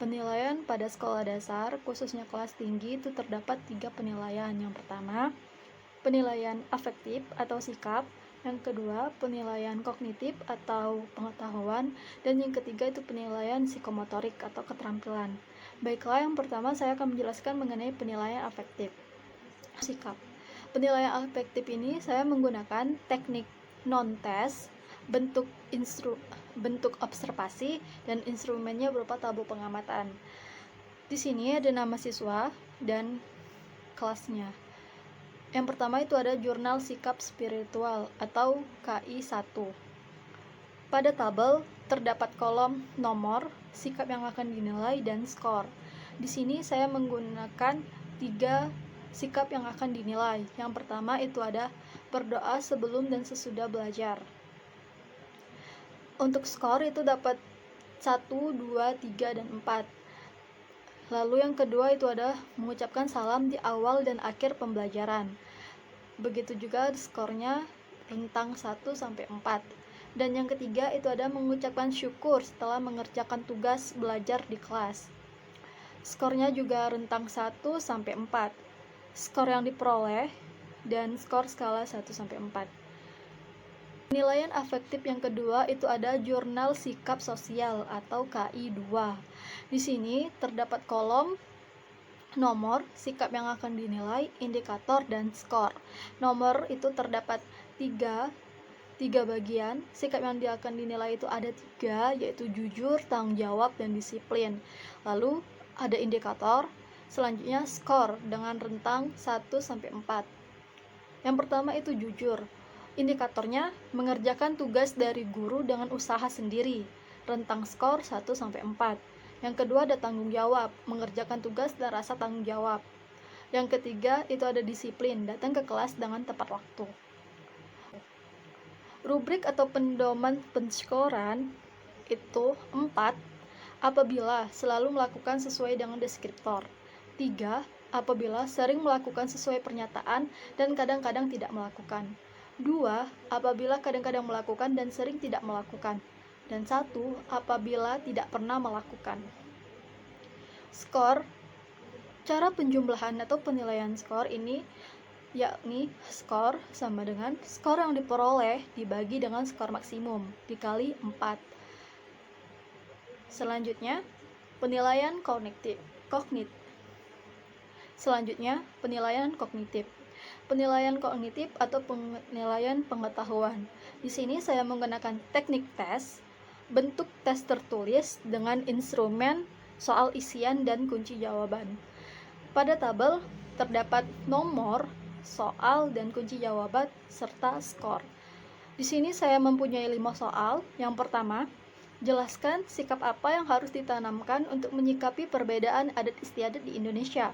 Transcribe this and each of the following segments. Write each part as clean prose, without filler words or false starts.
Penilaian pada sekolah dasar, khususnya kelas tinggi, itu terdapat 3 penilaian. Yang pertama, penilaian afektif atau sikap. Yang kedua, penilaian kognitif atau pengetahuan. Dan yang ketiga itu penilaian psikomotorik atau keterampilan. Baiklah, yang pertama saya akan menjelaskan mengenai penilaian afektif. Sikap. Penilaian afektif ini saya menggunakan teknik non-tes, bentuk observasi, dan instrumennya berupa tabel pengamatan. Di sini ada nama siswa dan kelasnya. Yang pertama itu ada jurnal sikap spiritual atau KI 1. Pada tabel terdapat kolom nomor, sikap yang akan dinilai, dan skor. Di sini saya menggunakan 3 sikap yang akan dinilai. Yang pertama itu ada berdoa sebelum dan sesudah belajar. Untuk skor itu dapat 1, 2, 3, dan 4. Lalu yang kedua itu ada mengucapkan salam di awal dan akhir pembelajaran. Begitu juga skornya rentang 1 sampai 4. Dan yang ketiga itu ada mengucapkan syukur setelah mengerjakan tugas belajar di kelas. Skornya juga rentang 1 sampai 4. Skor yang diperoleh dan skor skala 1 sampai 4. Penilaian afektif yang kedua itu ada jurnal sikap sosial atau KI 2. Di sini terdapat kolom nomor, sikap yang akan dinilai, indikator, dan skor. Nomor itu terdapat 3 bagian. Sikap yang akan dinilai itu ada 3, yaitu jujur, tanggung jawab, dan disiplin. Lalu ada indikator, selanjutnya skor dengan rentang 1 sampai 4. Yang pertama itu jujur. Indikatornya mengerjakan tugas dari guru dengan usaha sendiri, rentang skor 1 sampai 4. Yang kedua ada tanggung jawab, mengerjakan tugas dan rasa tanggung jawab. Yang ketiga itu ada disiplin, datang ke kelas dengan tepat waktu. Rubrik atau pedoman penskoran itu 4 apabila selalu melakukan sesuai dengan deskriptor, 3 apabila sering melakukan sesuai pernyataan dan kadang-kadang tidak melakukan, 2 apabila kadang-kadang melakukan dan sering tidak melakukan, dan 1 apabila tidak pernah melakukan. Skor. Cara penjumlahan atau penilaian skor ini yakni skor sama dengan skor yang diperoleh dibagi dengan skor maksimum dikali 4. Selanjutnya, penilaian kognitif. Selanjutnya, penilaian kognitif. Penilaian kognitif atau penilaian pengetahuan. Di sini saya menggunakan teknik tes, bentuk tes tertulis dengan instrumen, soal isian, dan kunci jawaban. Pada tabel terdapat nomor, soal, dan kunci jawaban serta skor. Di sini saya mempunyai 5 soal. Yang pertama, jelaskan sikap apa yang harus ditanamkan untuk menyikapi perbedaan adat istiadat di Indonesia.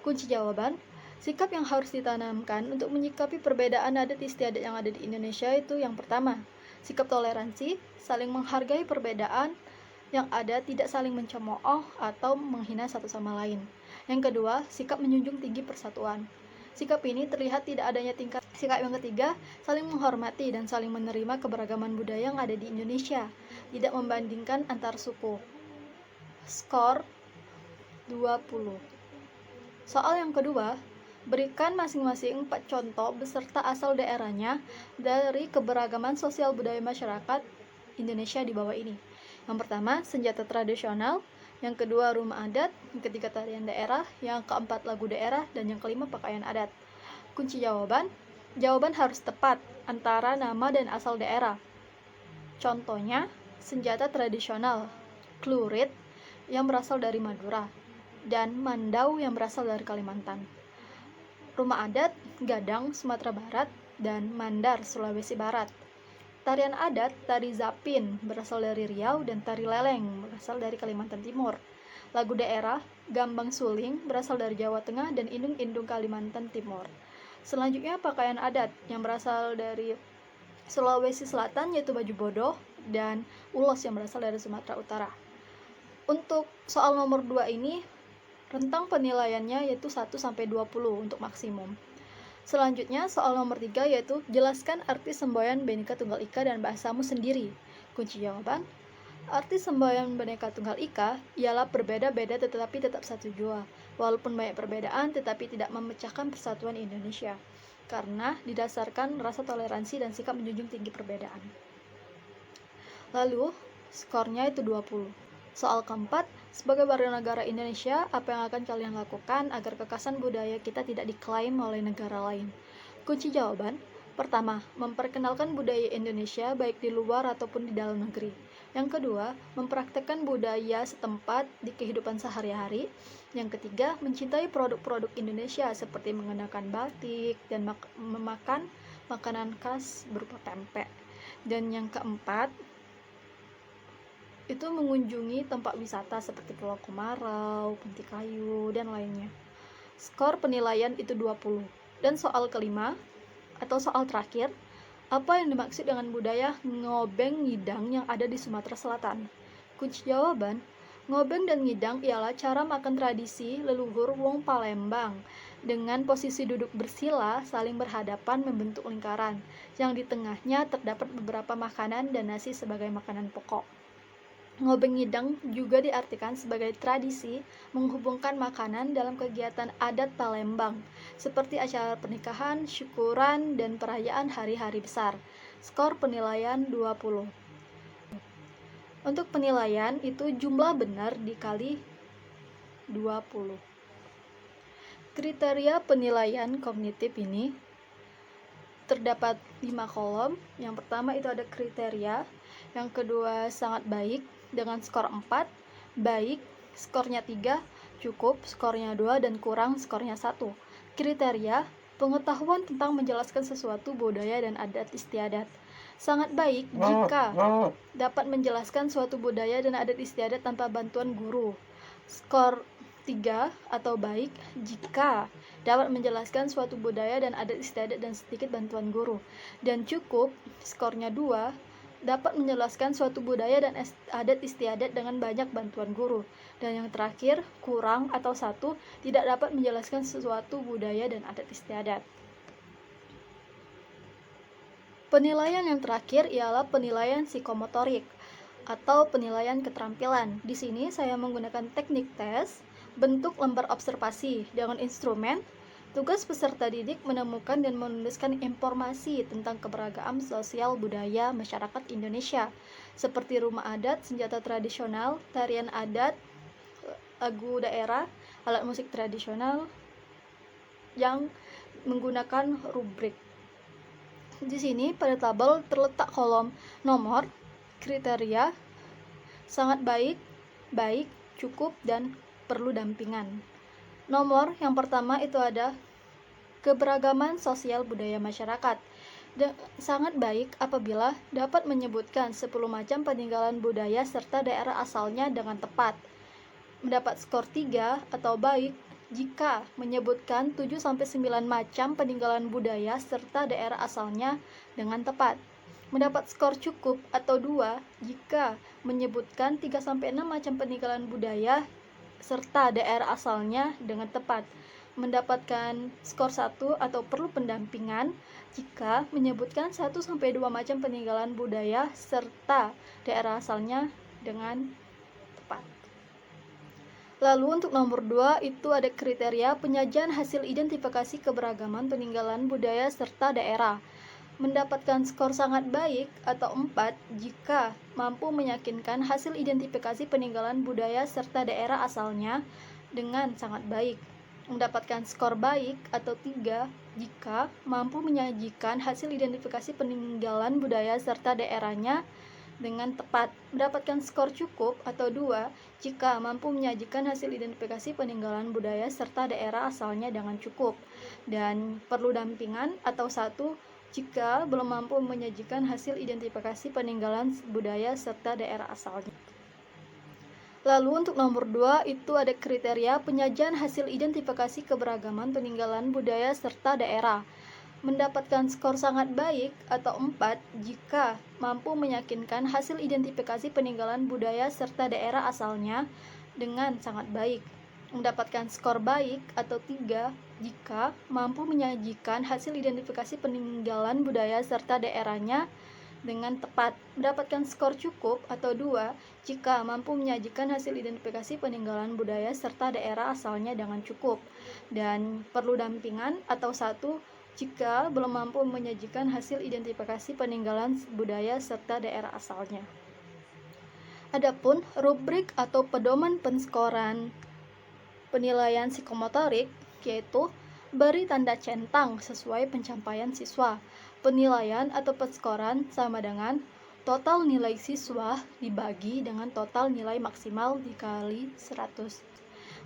Kunci jawaban, sikap yang harus ditanamkan untuk menyikapi perbedaan adat istiadat yang ada di Indonesia itu yang pertama, sikap toleransi, saling menghargai perbedaan yang ada, tidak saling mencemooh atau menghina satu sama lain. Yang kedua, sikap menjunjung tinggi persatuan. Sikap ini terlihat tidak adanya tingkat. Sikap yang ketiga, saling menghormati dan saling menerima keberagaman budaya yang ada di Indonesia, tidak membandingkan antar suku. Skor 20. Soal yang kedua, berikan masing-masing 4 contoh beserta asal daerahnya dari keberagaman sosial budaya masyarakat Indonesia di bawah ini. Yang pertama, senjata tradisional. Yang kedua, rumah adat. Yang ketiga, tarian daerah. Yang keempat, lagu daerah. Dan yang kelima, pakaian adat. Kunci jawaban. Jawaban harus tepat antara nama dan asal daerah. Contohnya, senjata tradisional, klurit yang berasal dari Madura, dan mandau yang berasal dari Kalimantan. Rumah adat, Gadang, Sumatera Barat, dan Mandar, Sulawesi Barat. Tarian adat, tari Zapin, berasal dari Riau, dan tari Leleng, berasal dari Kalimantan Timur. Lagu daerah, Gambang Suling, berasal dari Jawa Tengah, dan Indung-Indung Kalimantan Timur. Selanjutnya, pakaian adat, yang berasal dari Sulawesi Selatan, yaitu baju bodoh, dan ulos yang berasal dari Sumatera Utara. Untuk soal nomor 2 ini, rentang penilaiannya yaitu 1-20 untuk maksimum. Selanjutnya, soal nomor 3 yaitu jelaskan arti semboyan Bhinneka Tunggal Ika dan bahasamu sendiri. Kunci jawaban, Arti semboyan Bhinneka Tunggal Ika ialah berbeda-beda tetapi tetap satu jua, walaupun banyak perbedaan tetapi tidak memecahkan persatuan Indonesia, karena didasarkan rasa toleransi dan sikap menjunjung tinggi perbedaan. Lalu, skornya itu 20. Soal keempat, sebagai warga negara Indonesia, apa yang akan kalian lakukan agar kekhasan budaya kita tidak diklaim oleh negara lain? Kunci jawaban, pertama, memperkenalkan budaya Indonesia baik di luar ataupun di dalam negeri. Yang kedua, mempraktekkan budaya setempat di kehidupan sehari-hari. Yang ketiga, mencintai produk-produk Indonesia seperti mengenakan batik dan memakan makanan khas berupa pempek. Dan yang keempat, itu mengunjungi tempat wisata seperti Pulau Komarau, Punti Kayu, dan lainnya. Skor penilaian itu 20. Dan soal kelima, atau soal terakhir, apa yang dimaksud dengan budaya ngobeng ngidang yang ada di Sumatera Selatan? Kunci jawaban, ngobeng dan ngidang ialah cara makan tradisi leluhur wong Palembang dengan posisi duduk bersila saling berhadapan membentuk lingkaran, yang di tengahnya terdapat beberapa makanan dan nasi sebagai makanan pokok. Ngobeng ngidang juga diartikan sebagai tradisi menghubungkan makanan dalam kegiatan adat Palembang, seperti acara pernikahan, syukuran, dan perayaan hari-hari besar. Skor penilaian 20. Untuk penilaian itu jumlah benar dikali 20. Kriteria penilaian kognitif ini terdapat 5 kolom. Yang pertama itu ada kriteria, yang kedua sangat baik dengan skor 4, baik skornya 3, cukup skornya 2, dan kurang skornya 1. Kriteria, pengetahuan tentang menjelaskan sesuatu budaya dan adat istiadat. Sangat baik jika dapat menjelaskan suatu budaya dan adat istiadat tanpa bantuan guru. Skor 3 atau baik jika dapat menjelaskan suatu budaya dan adat istiadat dan sedikit bantuan guru. Dan cukup, skornya 2, dapat menjelaskan suatu budaya dan adat istiadat dengan banyak bantuan guru. Dan yang terakhir, kurang atau 1, tidak dapat menjelaskan sesuatu budaya dan adat istiadat. Penilaian yang terakhir ialah penilaian psikomotorik atau penilaian keterampilan. Di sini saya menggunakan teknik tes bentuk lembar observasi dengan instrumen. Tugas peserta didik menemukan dan menuliskan informasi tentang keberagaman sosial budaya masyarakat Indonesia, seperti rumah adat, senjata tradisional, tarian adat, lagu daerah, alat musik tradisional yang menggunakan rubrik. Di sini pada tabel terletak kolom nomor, kriteria, sangat baik, baik, cukup, dan perlu dampingan. Nomor yang pertama itu ada keberagaman sosial budaya masyarakat. Sangat baik apabila dapat menyebutkan 10 macam peninggalan budaya serta daerah asalnya dengan tepat. Mendapat skor 3 atau baik jika menyebutkan 7-9 macam peninggalan budaya serta daerah asalnya dengan tepat. Mendapat skor cukup atau 2 jika menyebutkan 3-6 macam peninggalan budaya serta daerah asalnya dengan tepat. Mendapatkan skor 1 atau perlu pendampingan jika menyebutkan 1-2 macam peninggalan budaya serta daerah asalnya dengan tepat. Lalu untuk nomor 2 itu ada kriteria penyajian hasil identifikasi keberagaman peninggalan budaya serta daerah. Mendapatkan skor sangat baik atau 4 jika mampu meyakinkan hasil identifikasi peninggalan budaya serta daerah asalnya dengan sangat baik. Mendapatkan skor baik atau 3 jika mampu menyajikan hasil identifikasi peninggalan budaya serta daerahnya dengan tepat. Mendapatkan skor cukup atau 2 jika mampu menyajikan hasil identifikasi peninggalan budaya serta daerah asalnya dengan cukup. Dan perlu dampingan atau 1 jika belum mampu menyajikan hasil identifikasi peninggalan budaya serta daerah asalnya. Lalu untuk nomor 2 itu ada kriteria penyajian hasil identifikasi keberagaman peninggalan budaya serta daerah. Mendapatkan skor sangat baik atau 4 jika mampu meyakinkan hasil identifikasi peninggalan budaya serta daerah asalnya dengan sangat baik. Mendapatkan skor baik atau 3 jika mampu menyajikan hasil identifikasi peninggalan budaya serta daerahnya dengan tepat, mendapatkan skor cukup atau 2 jika mampu menyajikan hasil identifikasi peninggalan budaya serta daerah asalnya dengan cukup, dan perlu dampingan atau 1 jika belum mampu menyajikan hasil identifikasi peninggalan budaya serta daerah asalnya. Adapun rubrik atau pedoman penskoran penilaian psikomotorik yaitu beri tanda centang sesuai pencapaian siswa. Penilaian atau penskoran sama dengan total nilai siswa dibagi dengan total nilai maksimal dikali 100.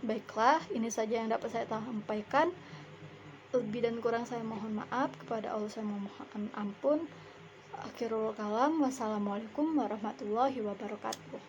Baiklah, ini saja yang dapat saya sampaikan. Lebih dan kurang saya mohon maaf. Kepada Allah saya memohon ampun. Akhirul kalam. Wassalamualaikum warahmatullahi wabarakatuh.